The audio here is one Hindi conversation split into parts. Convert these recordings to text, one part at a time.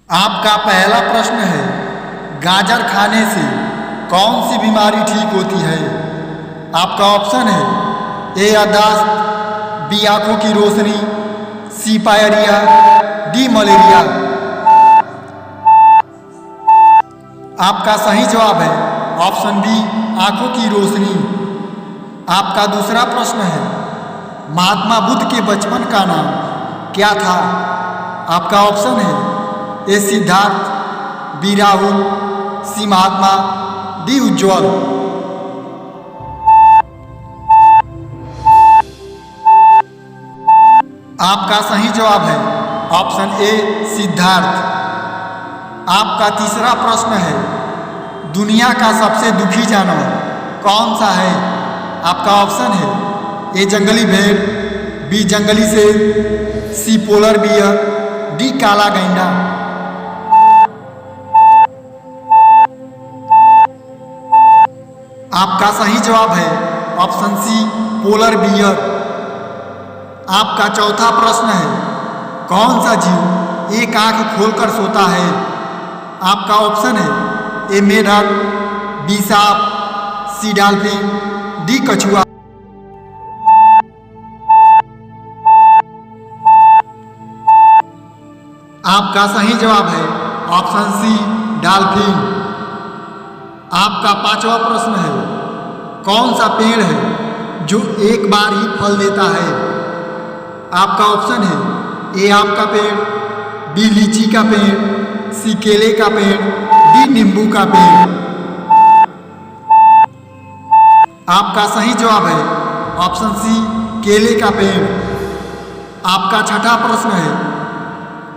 आपका पहला प्रश्न है, गाजर खाने से कौन सी बीमारी ठीक होती है? आपका ऑप्शन है ए याददाश्त, बी आंखों की रोशनी, सी पायरिया, डी मलेरिया। आपका सही जवाब है ऑप्शन बी आंखों की रोशनी। आपका दूसरा प्रश्न है, महात्मा बुद्ध के बचपन का नाम क्या था? आपका ऑप्शन है ए सिद्धार्थ, बी राहुल, सी महात्मा, डी उज्ज्वल। आपका सही जवाब है ऑप्शन ए सिद्धार्थ। आपका तीसरा प्रश्न है, दुनिया का सबसे दुखी जानवर कौन सा है? आपका ऑप्शन है ए जंगली भेड़, बी जंगली शेर, सी पोलर बियर, डी काला गैंडा। आपका सही जवाब है ऑप्शन सी पोलर बियर। आपका चौथा प्रश्न है, कौन सा जीव एक आंख खोलकर सोता है? आपका ऑप्शन है ए मेढक, बी सांप, सी डॉल्फिन, डी कछुआ। आपका सही जवाब है ऑप्शन सी डॉल्फिन। आपका पांचवा प्रश्न है, कौन सा पेड़ है जो एक बार ही फल देता है? आपका ऑप्शन है ए आम का पेड़, बी लीची का पेड़, सी केले का पेड़, डी नींबू का पेड़। आपका सही जवाब है ऑप्शन सी केले का पेड़। आपका छठा प्रश्न है,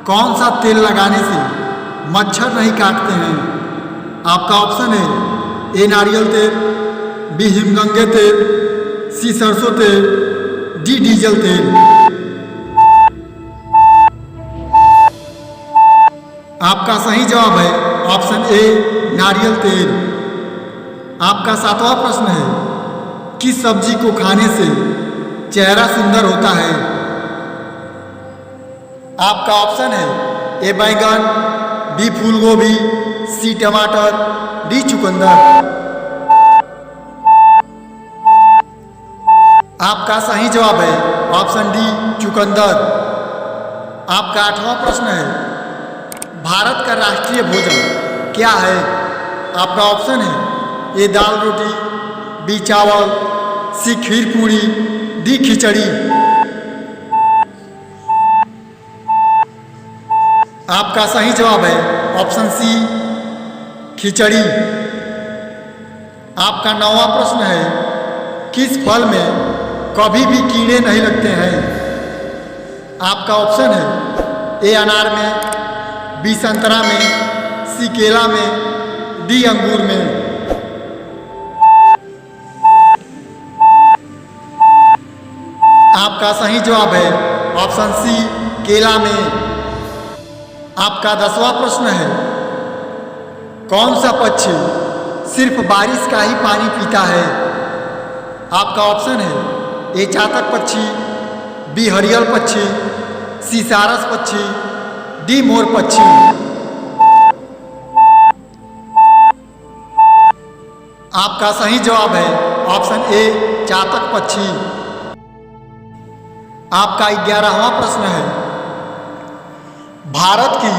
कौन सा तेल लगाने से मच्छर नहीं काटते हैं? आपका ऑप्शन है ए नारियल तेल, बी हिमगंगे तेल, सी सरसों तेल, डी डीजल तेल। आपका सही जवाब है ऑप्शन ए नारियल तेल। आपका सातवां प्रश्न है, किस सब्जी को खाने से चेहरा सुंदर होता है? आपका ऑप्शन है ए बैंगन, बी फूलगोभी, सी टमाटर, डी चुकंदर। आपका सही जवाब है ऑप्शन डी चुकंदर। आपका आठवां प्रश्न है, भारत का राष्ट्रीय भोजन क्या है? आपका ऑप्शन है ए दाल रोटी, बी चावल, सी खीर पूरी, डी खिचड़ी। आपका सही जवाब है ऑप्शन सी खिचड़ी। आपका नौवां प्रश्न है, किस फल में कभी भी कीड़े नहीं लगते हैं? आपका ऑप्शन है ए अनार में, बी संतरा में, सी केला में, डी अंगूर में। आपका सही जवाब है ऑप्शन सी केला में। आपका 10वां प्रश्न है, कौन सा पक्षी सिर्फ बारिश का ही पानी पीता है? आपका ऑप्शन है ए चातक पक्षी, बी हरियल पक्षी, सी सारस पक्षी, डी मोर पक्षी। आपका सही जवाब है ऑप्शन ए चातक पक्षी। आपका 11वां प्रश्न है, भारत की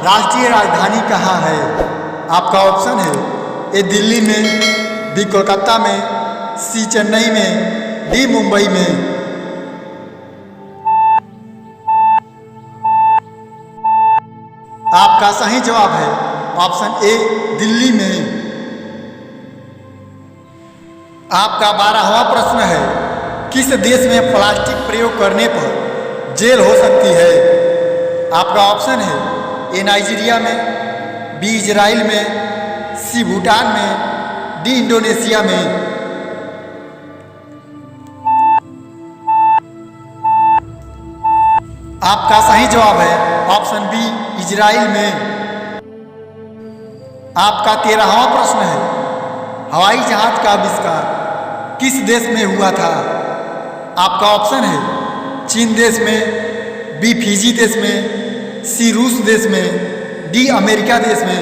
राष्ट्रीय राजधानी कहाँ है? आपका ऑप्शन है ए दिल्ली में, बी कोलकाता में, सी चेन्नई में, डी मुंबई में। आपका सही जवाब है ऑप्शन ए दिल्ली में। आपका 12वां प्रश्न है, किस देश में प्लास्टिक प्रयोग करने पर जेल हो सकती है? आपका ऑप्शन है ए नाइजीरिया में, बी इजराइल में, सी भूटान में, डी इंडोनेशिया में। आपका सही जवाब है ऑप्शन बी इजराइल में। आपका 13वां प्रश्न है, हवाई जहाज का आविष्कार किस देश में हुआ था? आपका ऑप्शन है चीन देश में, बी फिजी देश में, सी रूस देश में, डी अमेरिका देश में।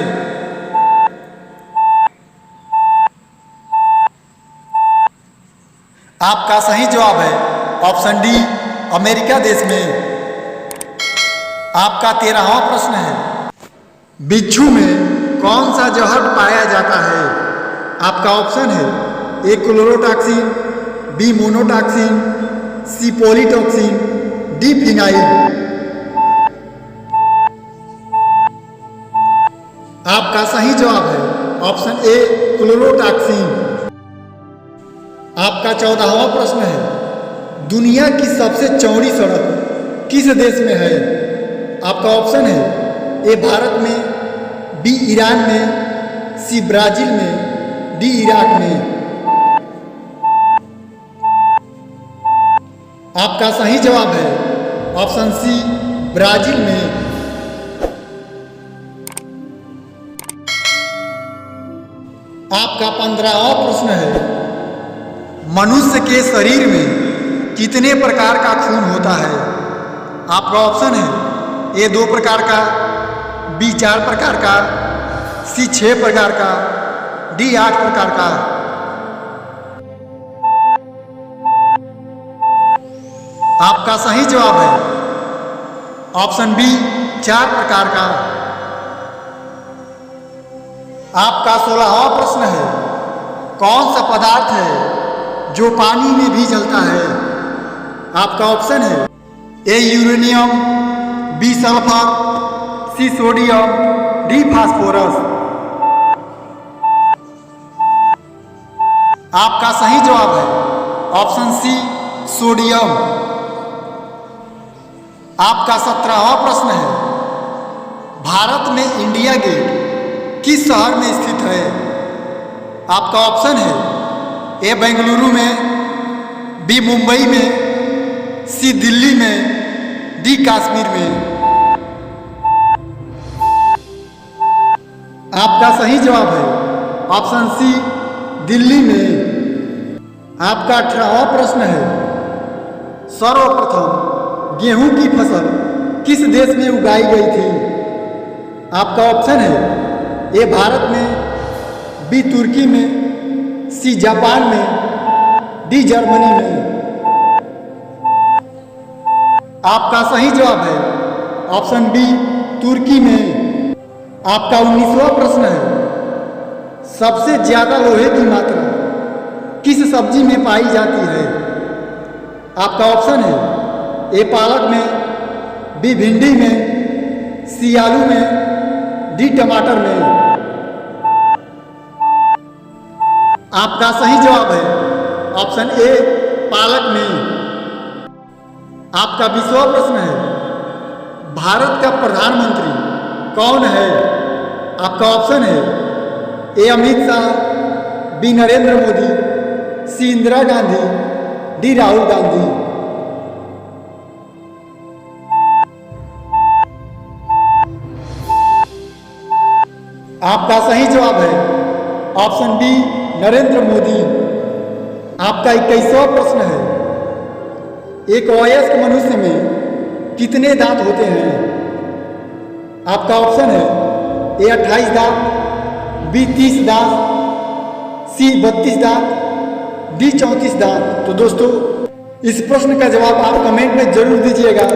आपका सही जवाब है ऑप्शन डी अमेरिका देश में। आपका 13वां प्रश्न है, बिच्छू में कौन सा जहर पाया जाता है? आपका ऑप्शन है ए क्लोरोटॉक्सिन, बी मोनोटॉक्सिन, सी पॉलीटॉक्सिन, डी फिनाइल। आपका सही जवाब है ऑप्शन ए क्लोरोटॉक्सिन। आपका 14वां प्रश्न है, दुनिया की सबसे चौड़ी सड़क किस देश में है? आपका ऑप्शन है ए भारत में, बी ईरान में, सी ब्राजील में, डी इराक में। आपका सही जवाब है ऑप्शन सी ब्राजील में। आपका 15वां प्रश्न है, मनुष्य के शरीर में कितने प्रकार का खून होता है? आपका ऑप्शन है ए 2 प्रकार का, बी 4 प्रकार का, सी 6 प्रकार का, डी 8 प्रकार का। आपका सही जवाब है ऑप्शन बी 4 प्रकार का। आपका 16वां प्रश्न है, कौन सा पदार्थ है जो पानी में भी जलता है? आपका ऑप्शन है A uranium, B sulphur, C sodium, D phosphorus. आपका सही जवाब है ऑप्शन सी सोडियम। आपका 17वां प्रश्न है, भारत में इंडिया गेट किस शहर में स्थित है? आपका ऑप्शन है ए बेंगलुरु में, बी मुंबई में, सी दिल्ली में, डी कश्मीर में। आपका सही जवाब है ऑप्शन सी दिल्ली में। आपका 18वां प्रश्न है, सर्वप्रथम गेहूं की फसल किस देश में उगाई गई थी? आपका ऑप्शन है ए भारत में, बी तुर्की में, सी जापान में, डी जर्मनी में। आपका सही जवाब है ऑप्शन बी तुर्की में। आपका 19वां प्रश्न है, सबसे ज्यादा लोहे की मात्रा किस सब्जी में पाई जाती है? आपका ऑप्शन है ए पालक में, बी भिंडी में, सी आलू में, डी टमाटर में। आपका सही जवाब है ऑप्शन ए पालक में। आपका 20वां प्रश्न है, भारत का प्रधानमंत्री कौन है? आपका ऑप्शन है ए अमित शाह, बी नरेंद्र मोदी, सी इंदिरा गांधी, डी राहुल गांधी। आपका सही जवाब है ऑप्शन बी नरेंद्र मोदी। आपका 21वां प्रश्न है, एक वयस्क मनुष्य में कितने दांत होते हैं? आपका ऑप्शन है ए 28 दांत, बी 30 दांत, सी 32 दांत, डी 34 दांत। तो दोस्तों, इस प्रश्न का जवाब आप कमेंट में जरूर दीजिएगा।